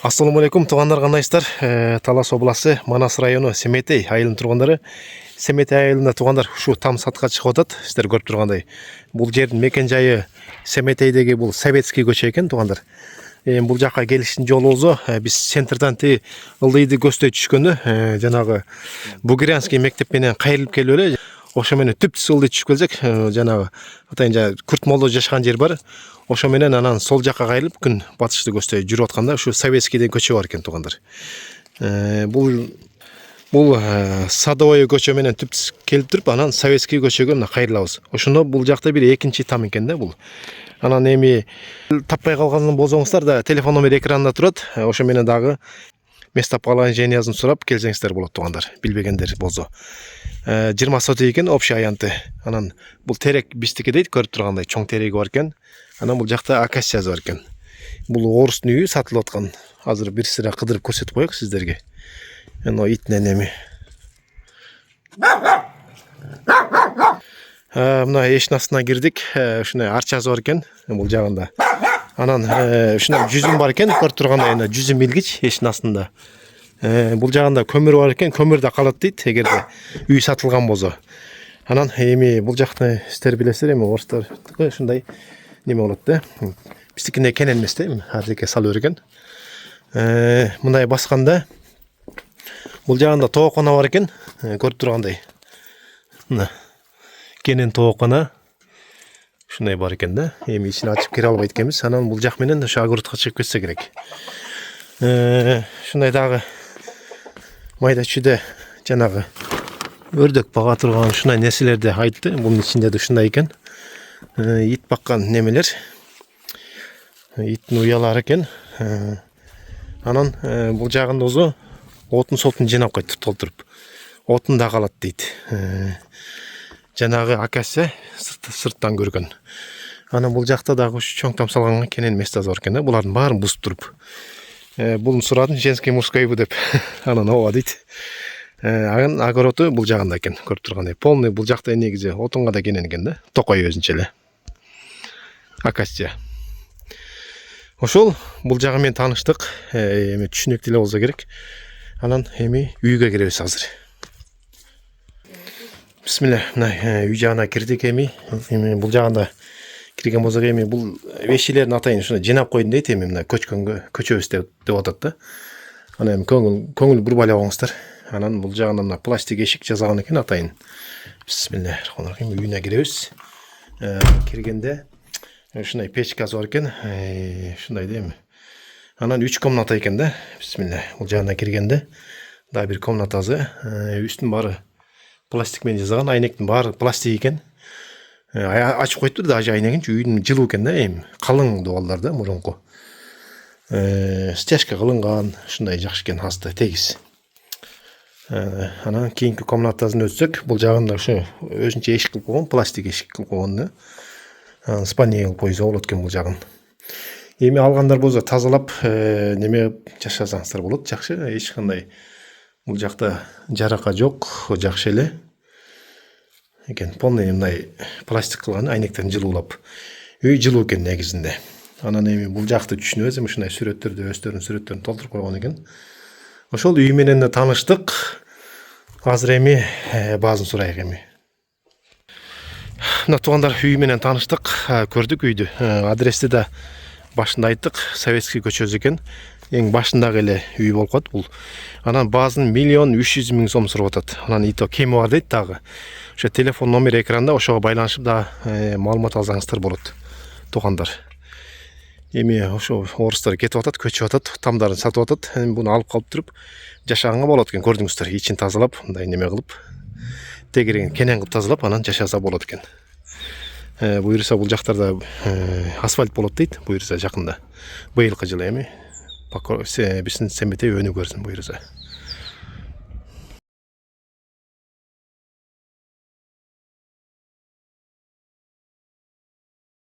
Assalamu алейкум, туугандар, кандайсыздар? Талас обласы, Манас району, Семетей айылынын тургундары. Семетей айылында туугандар ушу там сатка чыгып атат. Сиздер көрүп тургандай. Бул жердин мекен жайы Семетейдеги бул Советский көчө экен, туугандар. Бул жакка келиштин жолубузу биз центрдан ылдыйды көздөй түшкөндө, жанагы Бугрянский мектеп менен кайрылып келип эле, ошо менен түп-түз ылдый түшүп келсек, жанагы атайын жана Күрт молдо жашаган жер бар. Ошо менен анан сол жакка кайрылып күн батышты көздөй жүрүп атканда ушу Советскийден көчө бар экен, туугандар. Бул Садовой көчө менен түп-түз келип туруп, анан Советский көчөгө мына кайрылабыз. Ошондо бул жакта бир экинчи там экен да бул. Анан эми таппай калган болсоңуздар да телефон номер экранда турат. Ошо менен дагы местоположениясын сурап келсеңиздер болот, туугандар. Билбегендер болсо. 20 сотый экен общий аянты. Анан бул терек бистики дейт, көрүп тургандай чоң тереги бар экен. Анан бул жакта акациясы бар экен. Бул орустун үйү сатылып аткан. Азыр бир сыра кыдырып көрсөтүп коёк сиздерге. Эно итинен эми. Мына эшиктин астына кирдик. Ушундай арчасы бар экен бул жагында. Анан ушундай жүзүм бар экен, көрүп тургандай эне жүзүм илгич эшиктин астында. Бул жагында көмүр бар экен, көмүр да калат дейт эгерде үй сатылган болсо. Анан эми бул жакты сиздер билесиздер, эми орустар ушундай неме болот да. Биздикине кенен эмес да, ардеке салып берген. Мындай басканда бул жагында тоокона бар экен, көрүп тургандай. Мына кенен тоокона ушундай бар экен да. Эми ичине ачып кире албайт экенбиз. Анан бул жак менен ошо огородко чыгып кетсе керек. Ушундай дагы майда чүйдө жанагы өрдөк бага турган ушундай нерселерди айтты. Бунун ичинде да ушундай экен. Ит баккан немелер. Иттин уялары экен. Анан бул жагында озо отун сотун жинап кайтып толтуруп. Отун да калат дейт. Жанагы акасы сырттан көргөн. Анан бул жакта дагы чоң там салган кенен местасы бар экен да. Булардын баарын бузуп туруп. Бул сурадым женский мужскойбу деп. Анан ооба дейт. Анан огороду бул жагында экен, көрүп тургандай. Полный бул жакта негизи отунга да кенен экен да. Токой өзүнчө эле. Акация. Ошол бул жагы менен тааныштык. Эми түшүнүктүү эле болсо керек. Анан эми үйгө киребиз азыр. Бисмилля, мына үй жагына кирдик эми. Бул жагында кирген болсок эми бул вещилердин атайын ушуну жинап койдум дейт, эми мына көчөбүз деп атат да. Анан эми көңүл бурбай эле коңуздар. Анан бул жагында мына пластик эшик жасаган экен атайын. Бисмилля, үйүнө киребиз. Киргенде ушундай печкасы бар экен. Ушундай да эми. Анан 3 комната экен да. Бисмилля, бул жагына киргенде дагы бир комнатасы. Үстүн баары пластик менен жасаган, айнектин баары пластик экен. Ачып коюптур да айнегинчи, үйдүн жылуу экен да, эми калың дубалдар да мурунку. Стяжка кылынган, ушундай жакшы экен, асты тегиз. Анан кийинки комнатасын өтсөк, бул жагында ушу өзүнчө эшик кылып койгон, пластик эшик кылып койгон да. Спальня кылып койсо болот экен бул жагын. Эми алгандар болсо тазалап, неме жашасаңыздар болот, жакшы. Эч кандай бул жакта жарака жок, жакшы эле. Экен полный мындай пластик кылган, айнектерин жылуулап. Үй жылуу экен негизинде. Анан эми бул жакты түшүнөбүз, эми ушундай сүрөттөрдү, өздөрүнүн сүрөттөрүн толтуруп койгон экен. Ошол үй менен да тааныштык. Азыр эми баазын сурайык эми. Мына туугандар, үй менен тааныштык, көрдүк үйдү. Адрести да башында айттык, Советский көчөсү экен. Эң башындагы эле үй болуп калат бул. Анан баазын 1.300.000 сом сурап атат. Анан ито кеми бар дейт дагы. Ошо телефон номер экранда, ошого байланышып да маалымат алсаңыздар болот, туугандар. Эми ошо орустар кетип атат, көчүп атат, тамдарын сатып атат. Эми буну алып калып туруп жашаганга болот экен, көрдүңүздөр. Ичин тазалап, мындай неме кылып, тегерегин кенен кылып тазалап, анан жашаса болот экен. Буюрса бул жактарда асфальт болот дейт, буюрса жакында. Быйылкы жылы эми биздин Семетей өнүгөрсүн буюрса.